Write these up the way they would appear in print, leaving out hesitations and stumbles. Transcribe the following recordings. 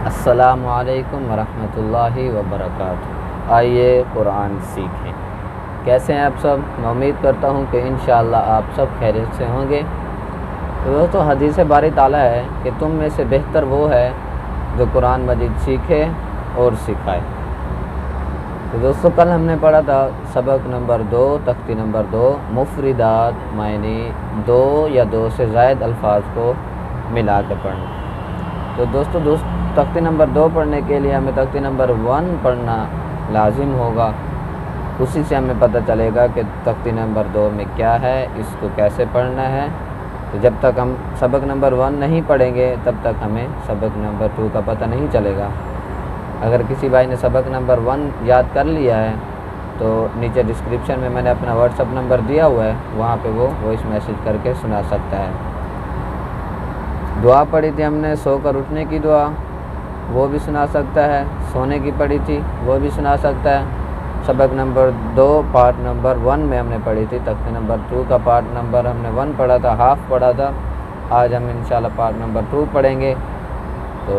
السلام علیکم ورحمۃ اللہ وبرکاتہ۔ آئیے قرآن سیکھیں۔ کیسے ہیں آپ سب؟ میں امید کرتا ہوں کہ انشاءاللہ آپ سب خیریت سے ہوں گے۔ تو دوستو، حدیث باری تعالیٰ ہے کہ تم میں سے بہتر وہ ہے جو قرآن مجید سیکھے اور سکھائے۔ تو دوستو، کل ہم نے پڑھا تھا سبق نمبر 2، تختی نمبر 2، مفردات، معنی دو یا دو سے زائد الفاظ کو ملا کے پڑھنا۔ تو دوستو تختی نمبر 2 پڑھنے کے لیے ہمیں تختی نمبر 1 پڑھنا لازم ہوگا۔ اسی سے ہمیں پتہ چلے گا کہ تختی نمبر 2 میں کیا ہے، اس کو کیسے پڑھنا ہے۔ تو جب تک ہم سبق نمبر 1 نہیں پڑھیں گے تب تک ہمیں سبق نمبر 2 کا پتہ نہیں چلے گا۔ اگر کسی بھائی نے سبق نمبر 1 یاد کر لیا ہے تو نیچے ڈسکرپشن میں میں نے اپنا واٹس ایپ نمبر دیا ہوا ہے، وہاں پہ وہ وائس میسیج کر کے سنا سکتا ہے۔ دعا پڑھی تھی ہم نے سو کر اٹھنے کی دعا، وہ بھی سنا سکتا ہے۔ سونے کی پڑھی تھی وہ بھی سنا سکتا ہے۔ سبق نمبر 2 پارٹ نمبر 1 میں ہم نے پڑھی تھی۔ تختی نمبر 2 کا پارٹ نمبر ہم نے 1 پڑھا تھا، ہاف پڑھا تھا۔ آج ہم انشاءاللہ پارٹ نمبر 2 پڑھیں گے، تو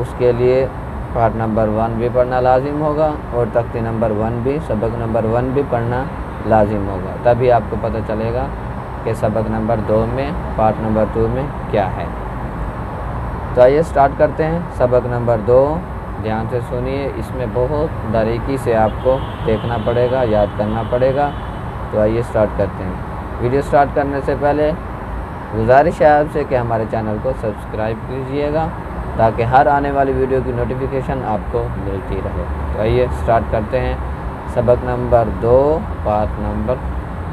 اس کے لیے پارٹ نمبر 1 بھی پڑھنا لازم ہوگا اور تختی نمبر 1 بھی، سبق نمبر 1 بھی پڑھنا لازم ہوگا۔ تبھی آپ کو پتہ چلے گا کہ سبق نمبر 2 میں، پارٹ نمبر 2 میں کیا ہے۔ تو آئیے سٹارٹ کرتے ہیں۔ سبق نمبر 2 دھیان سے سنیے، اس میں بہت باریکی سے آپ کو دیکھنا پڑے گا، یاد کرنا پڑے گا۔ تو آئیے سٹارٹ کرتے ہیں۔ ویڈیو سٹارٹ کرنے سے پہلے گزارش ہے آپ سے کہ ہمارے چینل کو سبسکرائب کیجئے گا تاکہ ہر آنے والی ویڈیو کی نوٹیفیکیشن آپ کو ملتی رہے۔ تو آئیے سٹارٹ کرتے ہیں۔ سبق نمبر 2 پارٹ نمبر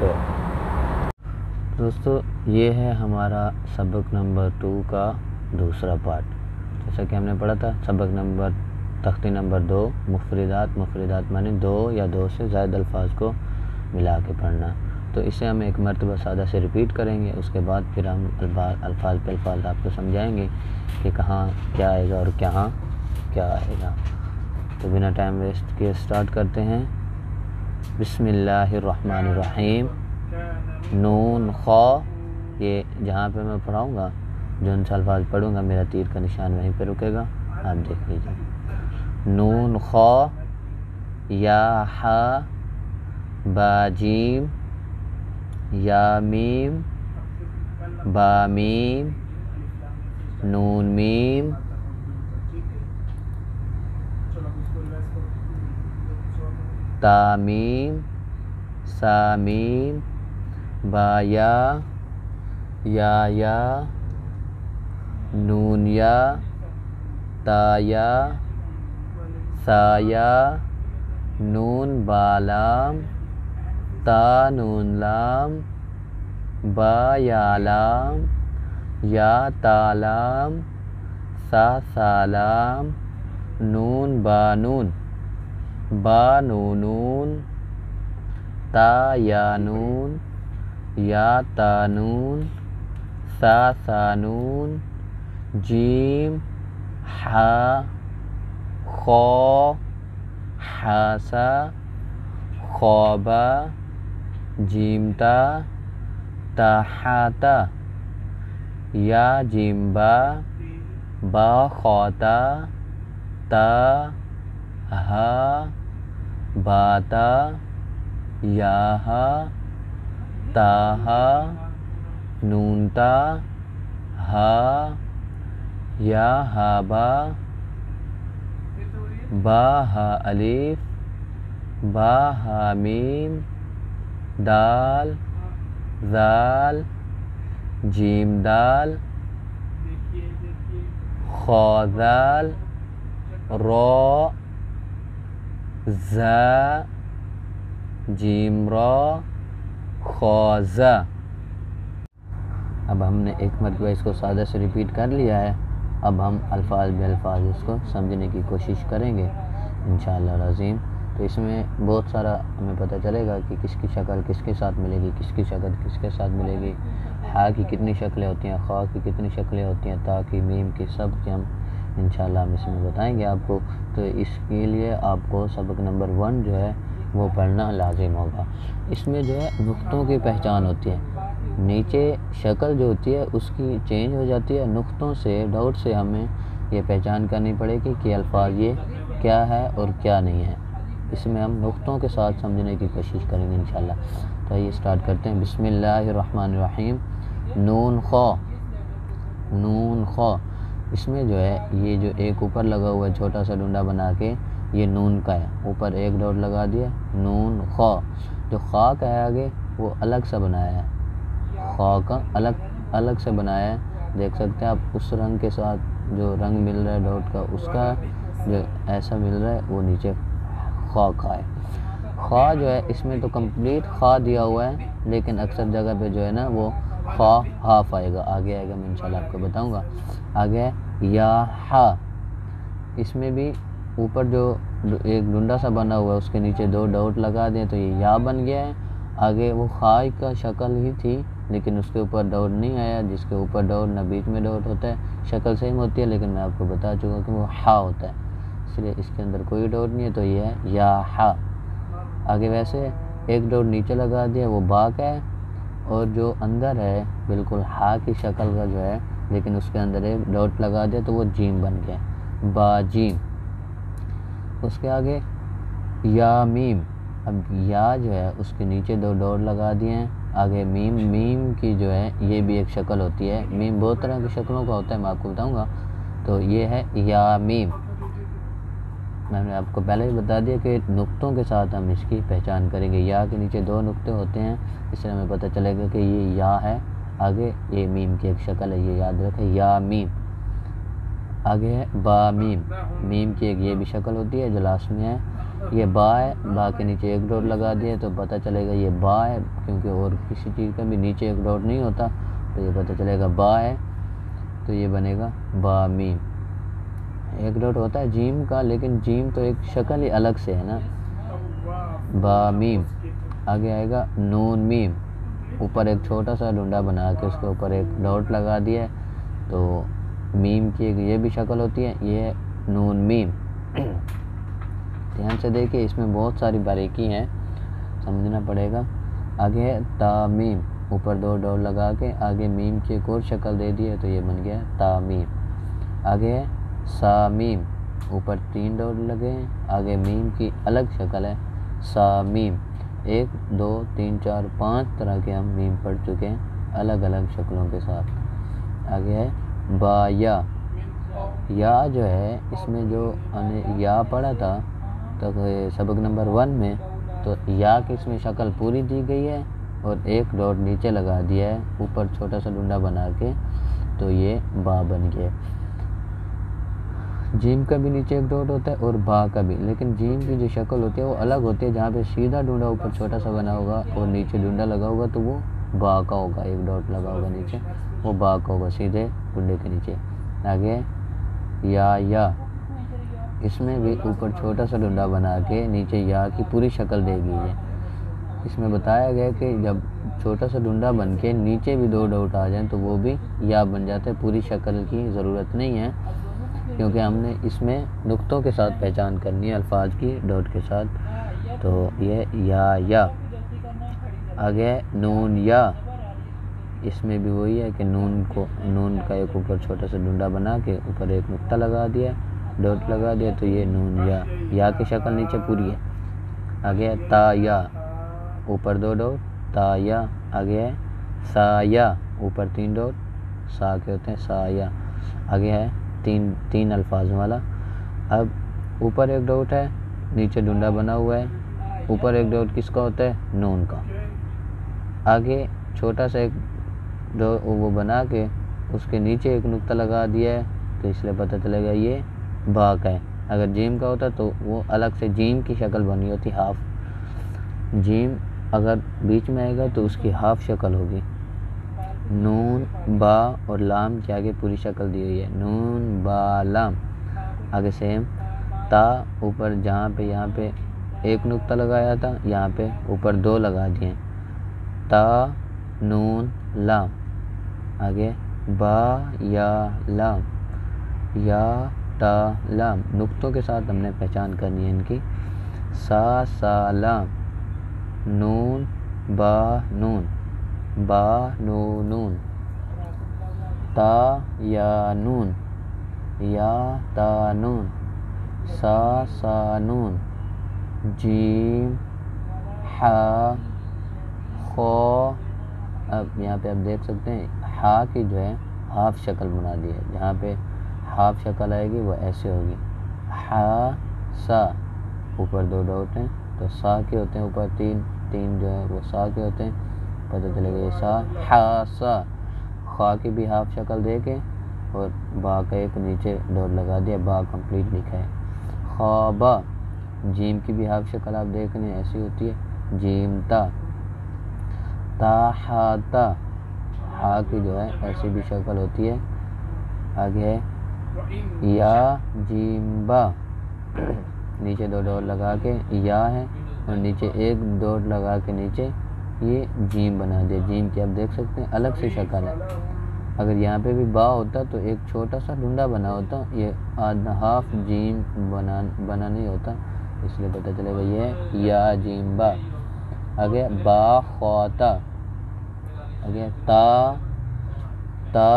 2۔ دوستو، یہ ہے ہمارا سبق نمبر 2 کا دوسرا پارٹ۔ جیسا کہ ہم نے پڑھا تھا سبق نمبر تختی نمبر 2، مفردات معنی 2 یا 2 سے زائد الفاظ کو ملا کے پڑھنا۔ تو اسے ہم ایک مرتبہ سادہ سے ریپیٹ کریں گے، اس کے بعد پھر ہم الفاظ پہ الفاظ آپ کو سمجھائیں گے کہ کہاں کیا آئے گا اور کہاں کیا آئے گا۔ تو بنا ٹائم ویسٹ کیے سٹارٹ کرتے ہیں۔ بسم اللہ الرحمن الرحیم۔ نون خا، یہ جہاں پہ میں پڑھاؤں گا، جو ان سے الفاظ پڑھوں گا، میرا تیر کا نشان وہیں پہ رکے گا، آپ دیکھ لیجیے۔ نون خا، یا ہا، با جیم، یا میم، با میم، نون میم، تا میم، سا میم، با یا، نون یا، تا یا، سا یا، نون با لام، تا نون لام، با یا لام، یا تا لام، سا لام، نون با نون، با نون، تا یا نون، یا تا نون، سا نون، جیم، ہا، خا، حاسا، خوابا، جیمتا، تاحاتا، یا جیمبا، با خاتا، تا ہا، باتا، یا ہا، تاہا، نونتا، ہا، یا ہابا، با ہا الف، با ہا میم، دال، ذال، جیم دال، خا ذال، را، زا، جیم را، خا زا۔ اب ہم نے ایک مرتبہ اس کو سادہ سے ریپیٹ کر لیا ہے، اب ہم الفاظ بے الفاظ اس کو سمجھنے کی کوشش کریں گے انشاءاللہ العظیم۔ تو اس میں بہت سارا ہمیں پتہ چلے گا کہ کس کی شکل کس کے ساتھ ملے گی، کس کی شکل کس کے ساتھ ملے گی، ہا کی کتنی شکلیں ہوتی ہیں، خا کی کتنی شکلیں ہوتی ہیں، تا کی، میم کی، سب کی ہم انشاءاللہ ہم اس میں بتائیں گے آپ کو۔ تو اس کے لیے آپ کو سبق نمبر 1 جو ہے وہ پڑھنا لازم ہوگا۔ اس میں جو ہے نقطوں کی پہچان ہوتی ہے، نیچے شکل جو ہوتی ہے اس کی چینج ہو جاتی ہے، نقطوں سے ڈاٹ سے ہمیں یہ پہچان کرنی پڑے گی کہ الفاظ یہ کیا ہے اور کیا نہیں ہے۔ اس میں ہم نقطوں کے ساتھ سمجھنے کی کوشش کریں گے انشاءاللہ۔ تو یہ اسٹارٹ کرتے ہیں۔ بسم اللہ الرحمن الرحیم۔ نون خا، نون خا، اس میں جو ہے یہ جو ایک اوپر لگا ہوا ہے چھوٹا سا ڈنڈا بنا کے، یہ نون کا ہے، اوپر ایک ڈاٹ لگا دیا، نون خا۔ جو خا کا ہے آگے وہ الگ سا بنایا ہے، خا کا الگ سے بنایا ہے، دیکھ سکتے ہیں آپ اس رنگ کے ساتھ جو رنگ مل رہا ہے ڈاٹ کا، اس کا جو ایسا مل رہا ہے وہ نیچے خا کا ہے۔ خا جو ہے اس میں تو کمپلیٹ خا دیا ہوا ہے، لیکن اکثر جگہ پہ جو ہے نا وہ خا ہاف آئے گا، آگے آئے گا، میں انشاءاللہ آپ کو بتاؤں گا۔ آگے یا ہا، اس میں بھی اوپر جو ایک ڈنڈا سا بنا ہوا ہے اس کے نیچے دو ڈاٹ لگا دیں تو یہ یا بن گیا ہے۔ آگے وہ خا کا شکل ہی تھی لیکن اس کے اوپر ڈاٹ نہیں آیا، جس کے اوپر ڈاٹ نہ بیچ میں ڈاٹ ہوتا ہے، شکل سیم ہوتی ہے لیکن میں آپ کو بتا چکا کہ وہ ہا ہوتا ہے، اس لیے اس کے اندر کوئی ڈاٹ نہیں ہے، تو یہ ہے یا ہا۔ آگے ویسے ایک ڈاٹ نیچے لگا دیا، وہ با کا ہے، اور جو اندر ہے بالکل ہا کی شکل کا جو ہے لیکن اس کے اندر ایک ڈاٹ لگا دیا تو وہ جیم بن گیا، با جیم۔ اس کے آگے یا میم، اب یا جو ہے اس کے نیچے دو ڈاٹ لگا دیے ہیں، آگے میم، میم کی جو ہے یہ بھی ایک شکل ہوتی ہے، میم بہت طرح کی شکلوں کا ہوتا ہے، میں آپ کو بتاؤں گا۔ تو یہ ہے یا میم، میں نے آپ کو پہلے ہی بتا دیا کہ نقطوں کے ساتھ ہم اس کی پہچان کریں گے، یا کے نیچے دو نقطے ہوتے ہیں، اس سے ہمیں پتہ چلے گا کہ یہ یا ہے، آگے یہ میم کی ایک شکل ہے، یہ یاد رکھیں، یا میم۔ آگے ہے با میم، میم کی ایک یہ بھی شکل ہوتی ہے جو لاسٹ میں ہے، یہ با ہے، با کے نیچے ایک ڈاٹ لگا دیا تو پتہ چلے گا یہ با ہے، کیونکہ اور کسی چیز کا بھی نیچے ایک ڈاٹ نہیں ہوتا تو یہ پتہ چلے گا با ہے، تو یہ بنے گا با میم۔ ایک ڈاٹ ہوتا ہے جیم کا لیکن جیم تو ایک شکل ہی الگ سے ہے نا، با میم۔ آگے آئے گا نون میم، اوپر ایک چھوٹا سا ڈنڈا بنا کے اس کے اوپر ایک ڈاٹ لگا دیا تو میم کی ایک یہ بھی شکل ہوتی ہے، یہ ہے نون میم۔ دھیان سے دیکھیں اس میں بہت ساری باریکی ہیں، سمجھنا پڑے گا۔ آگے ہے تا میم، اوپر دو ڈاٹ لگا کے آگے میم کی ایک اور شکل دے دی ہے تو یہ بن گیا تا میم۔ آگے ہے سا میم، اوپر تین ڈاٹ لگے ہیں، آگے میم کی الگ شکل ہے، سا میم۔ ایک دو تین چار پانچ طرح کے ہم میم پڑھ چکے ہیں الگ الگ شکلوں کے ساتھ۔ آگے ہے با یا، یا جو ہے اس میں جو ہم نے یا پڑھا تھا تو سبق نمبر 1 میں، تو یا کی اس میں شکل پوری دی گئی ہے اور ایک ڈاٹ نیچے لگا دیا ہے اوپر چھوٹا سا ڈنڈا بنا کے، تو یہ با بن گیا۔ جیم کا بھی نیچے ایک ڈاٹ ہوتا ہے اور با کا بھی، لیکن جیم کی جو شکل ہوتی ہے وہ الگ ہوتی ہے، جہاں پہ سیدھا ڈنڈا اوپر چھوٹا سا بنا ہوگا اور نیچے ڈنڈا لگا ہوگا تو وہ با کا ہوگا، ایک ڈاٹ لگا ہوگا نیچے، وہ با کا ہوگا سیدھے ڈنڈے کے نیچے۔ آگے یا، اس میں بھی اوپر چھوٹا سا ڈنڈا بنا کے نیچے یا کی پوری شکل دے گئی ہے۔ اس میں بتایا گیا کہ جب چھوٹا سا ڈنڈا بن کے نیچے بھی دو ڈاٹ آ جائیں تو وہ بھی یا بن جاتا ہے، پوری شکل کی ضرورت نہیں ہے، کیونکہ ہم نے اس میں نقطوں کے ساتھ پہچان کرنی ہے الفاظ کی ڈاٹ کے ساتھ، تو یہ یا۔ آگے ہے نون یا، اس میں بھی وہی ہے کہ نون کا ایک اوپر چھوٹا سا ڈنڈا بنا کے اوپر ایک نقطہ لگا دیا، ڈاٹ لگا دیا تو یہ نون یا کی شکل نیچے پوری ہے۔ آگے ہے تا یا، اوپر دو ڈاٹ، تا یا۔ آگے ہے سا یا، اوپر تین ڈاٹ، سا کے ہوتے ہیں سا یا۔ آگے ہے تین الفاظ والا، اب اوپر ایک ڈاٹ ہے نیچے ڈنڈا بنا ہوا ہے، اوپر ایک ڈاٹ کس کا ہوتا ہے؟ نون کا۔ آگے چھوٹا سا ایک وہ بنا کے اس کے نیچے ایک نقطہ لگا دیا ہے تو اس لیے پتہ چلے گا یہ با کا ہے۔ اگر جیم کا ہوتا تو وہ الگ سے جیم کی شکل بنی ہوتی، ہاف۔ جیم اگر بیچ میں آئے گا تو اس کی ہاف شکل ہوگی۔ نون با اور لام کے آگے پوری شکل دی ہوئی ہے، نون با لام۔ آگے سیم تا، اوپر جہاں پہ یہاں پہ ایک نقطہ لگایا تھا یہاں پہ اوپر دو لگا دیے، تا نون لام۔ آگے با یا لام، یا تا لام، نقطوں کے ساتھ ہم نے پہچان کرنی ہے ان کی۔ سا لام، نون با نون، با نون نون، تا یا نون، یا تا نون، سا سا نون، جیم ہا خو۔ اب یہاں پہ آپ دیکھ سکتے ہیں ہا کی جو ہے ہاف شکل بنا دی ہے، جہاں پہ ہاف شکل آئے گی وہ ایسے ہوگی، ہا سا، اوپر 2 ڈاٹ ہیں تو سا کے ہوتے ہیں، اوپر تین جو ہے وہ سا کے ہوتے ہیں، پتہ چلے گا یہ سا، ہا سا۔ خا کی بھی ہاف شکل دے کے اور با کا ایک نیچے ڈاٹ لگا دیا، با کمپلیٹ لکھا ہے، خوابا۔ جیم کی بھی ہاف شکل آپ دیکھ لیں ایسی ہوتی ہے، جیم تا، تا ہا تا، ہا کی جو ہے ایسی بھی شکل ہوتی ہے۔ آگے ہے یا جیم با، نیچے 2 ڈاٹ لگا کے یا ہے اور نیچے ایک ڈاٹ لگا کے نیچے یہ جیم بنا دیا، جیم کی آپ دیکھ سکتے ہیں الگ سے شکل ہے۔ اگر یہاں پہ بھی با ہوتا تو ایک چھوٹا سا ڈنڈا بنا ہوتا، یہ ہاف جیم بنا نہیں ہوتا، اس لیے پتہ چلے گا یہ یا جیم با۔ آگے با خواتا، آگے تا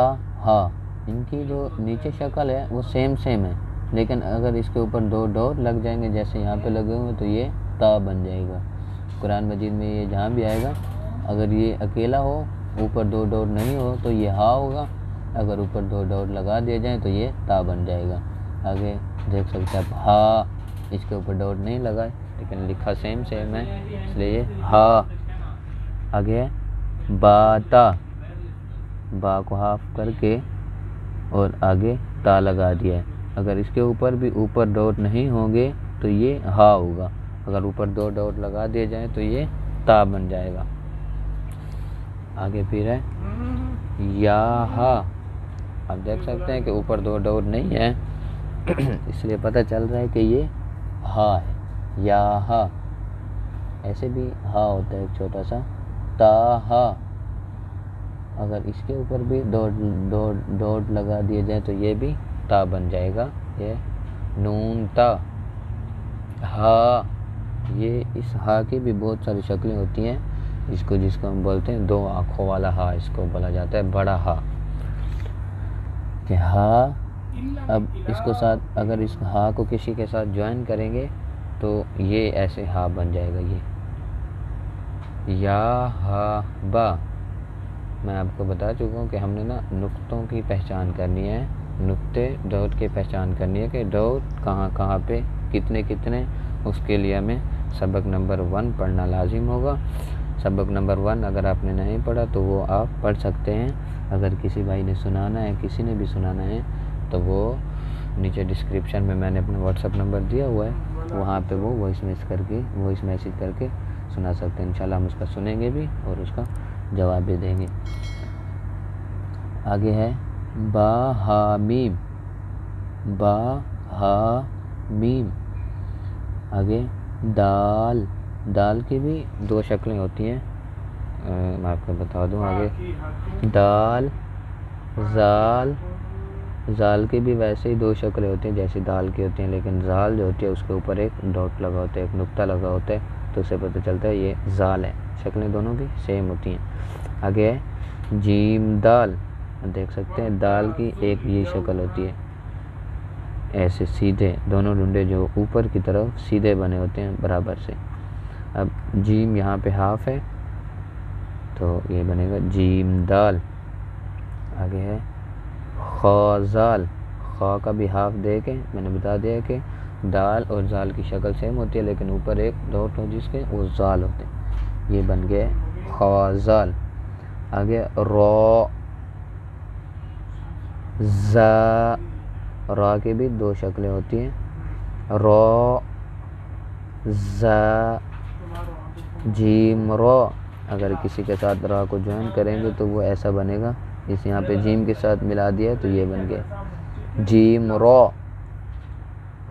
ہا، ان کی جو نیچے شکل ہے وہ سیم ہے، لیکن اگر اس کے اوپر 2 ڈاٹ لگ جائیں گے جیسے یہاں پہ لگے ہوئے تو یہ تا بن جائے گا۔ قرآن مجید میں یہ جہاں بھی آئے گا اگر یہ اکیلا ہو اوپر 2 ڈاٹ نہیں ہو تو یہ ہا ہوگا، اگر اوپر 2 ڈاٹ لگا دیے جائیں تو یہ تا بن جائے گا۔ آگے دیکھ سکتے ہیں آپ ہا، اس کے اوپر ڈاٹ نہیں لگائے لیکن لکھا سیم ہے اس لیے یہ ہا۔ آگے باتا، با کو ہاف کر کے اور آگے تا لگا دیا ہے، اگر اس کے اوپر بھی اوپر ڈاٹ نہیں ہوں گے تو یہ ہا ہوگا، اگر اوپر 2 ڈاٹ لگا دیے جائیں تو یہ تا بن جائے گا۔ آگے پھر ہے یا ہا، آپ دیکھ سکتے ہیں کہ اوپر 2 ڈاٹ نہیں ہے اس لیے پتہ چل رہا ہے کہ یہ ہا ہے، یا ہا۔ ایسے بھی ہا ہوتا ہے ایک چھوٹا سا، تا ہا، اگر اس کے اوپر بھی ڈاٹ لگا دیے جائیں تو یہ بھی تا بن جائے گا، یہ نون تا ہا۔ یہ اس ہا کی بھی بہت ساری شکلیں ہوتی ہیں، جس کو ہم بولتے ہیں 2 آنکھوں والا ہا، اس کو بولا جاتا ہے بڑا ہا، کہ ہا۔ اب اس کو ساتھ اگر اس ہا کو کسی کے ساتھ جوائن کریں گے تو یہ ایسے ہا بن جائے گا، یہ یا ہا با۔ میں آپ کو بتا چکا ہوں کہ ہم نے نا نقطوں کی پہچان کرنی ہے، نقطے ڈاٹ کی پہچان کرنی ہے کہ ڈاٹ کہاں پہ کتنے، اس کے لیے ہمیں سبق نمبر 1 پڑھنا لازم ہوگا۔ سبق نمبر 1 اگر آپ نے نہیں پڑھا تو وہ آپ پڑھ سکتے ہیں، اگر کسی بھائی نے سنانا ہے، کسی نے بھی سنانا ہے تو وہ نیچے ڈسکرپشن میں نے اپنا واٹس ایپ نمبر دیا ہوا ہے، وہاں پہ وہ وائس میسیج کر کے سنا سکتے ہیں، انشاءاللہ ہم اس کا سنیں گے بھی اور اس کا جواب بھی دیں گے۔ آگے ہے با ہا میم، با ہا میم۔ آگے دال کی بھی 2 شکلیں ہوتی ہیں، میں آپ کو بتا دوں۔ آگے دال زال کی بھی ویسے ہی 2 شکلیں ہوتی ہیں جیسے دال کی ہوتی ہیں، لیکن زال جو ہوتی ہے اس کے اوپر ایک ڈاٹ لگا ہوتا ہے، ایک نقطہ لگا ہوتا ہے، تو اسے پتہ چلتا ہے یہ زال ہے، شکلیں دونوں کی سیم ہوتی ہیں۔ آگے ہے جیم دال، دیکھ سکتے ہیں دال کی ایک یہ شکل ہوتی ہے، ایسے سیدھے دونوں ڈنڈے جو اوپر کی طرف سیدھے بنے ہوتے ہیں برابر سے۔ اب جیم یہاں پہ ہاف ہے تو یہ بنے گا جیم دال۔ آگے ہے خوزال، خوا کا بھی ہاف دے کے میں نے بتا دیا کہ دال اور زال کی شکل سیم ہوتی ہے لیکن اوپر ایک ڈاٹ ہو جس کے وہ زال ہوتے ہیں، یہ بن گئے خوزال۔ آگے رو را کی بھی 2 شکلیں ہوتی ہیں، رو جیم رو، اگر کسی کے ساتھ را کو جوائن کریں گے تو وہ ایسا بنے گا، اس یہاں پہ جیم کے ساتھ ملا دیا تو یہ بن گیا جیم رو۔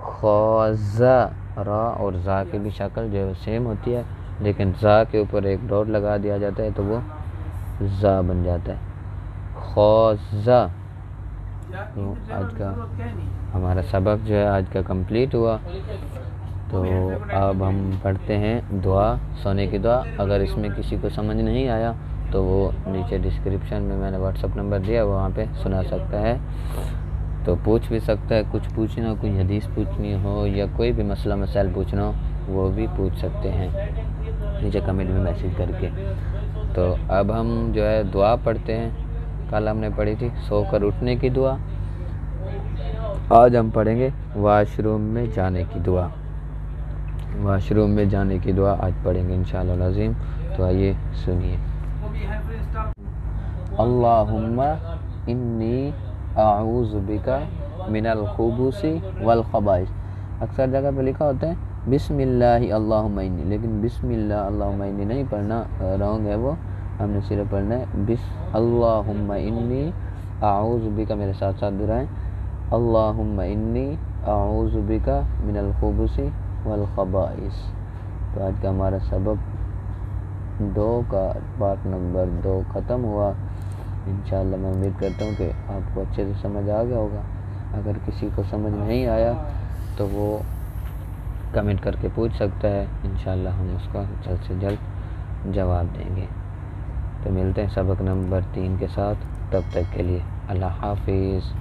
خوزا، را اور زا کی بھی شکل جو ہے سیم ہوتی ہے لیکن زا کے اوپر ایک ڈاٹ لگا دیا جاتا ہے تو وہ زا بن جاتا ہے، خوزا۔ تو آج کا ہمارا سبق جو ہے آج کا کمپلیٹ ہوا، تو اب ہم پڑھتے ہیں دعا، سونے کی دعا۔ اگر اس میں کسی کو سمجھ نہیں آیا تو وہ نیچے ڈسکرپشن میں نے واٹس اپ نمبر دیا، وہاں پہ سنا سکتا ہے، تو پوچھ بھی سکتا ہے، کچھ پوچھنا ہو، کوئی حدیث پوچھنی ہو یا کوئی بھی مسئلہ مسائل پوچھنا ہو وہ بھی پوچھ سکتے ہیں نیچے کمنٹ میں میسیج کر کے۔ تو اب ہم جو ہے دعا پڑھتے ہیں، کل ہم نے پڑھی تھی سو کر اٹھنے کی دعا، آج ہم پڑھیں گے واش روم میں جانے کی دعا، واش روم میں جانے کی دعا آج پڑھیں گے انشاءاللہ العظیم۔ تو آئیے سنیے۔ اللہم انی اعوذ بک من الخبث والخبائث، اکثر جگہ پہ لکھا ہوتا ہے بسم اللہ اللہم انی، لیکن بسم اللہ اللہم انی نہیں پڑھنا، رونگ ہے وہ، ہم نے صرف پڑھنا ہے اللہم انی اعوذ بک، میرے ساتھ ساتھ دہرائیں، اللہم انی اعوذ بک من الخبث والخبائث۔ تو آج کا ہمارا سبق 2 کا پارٹ نمبر 2 ختم ہوا۔ انشاءاللہ میں امید کرتا ہوں کہ آپ کو اچھے سے سمجھ آ گیا ہوگا، اگر کسی کو سمجھ نہیں آیا تو وہ کمنٹ کر کے پوچھ سکتا ہے، انشاءاللہ ہم اس کا جلد سے جلد جواب دیں گے۔ تو ملتے ہیں سبق نمبر 3 کے ساتھ، تب تک کے لیے اللہ حافظ۔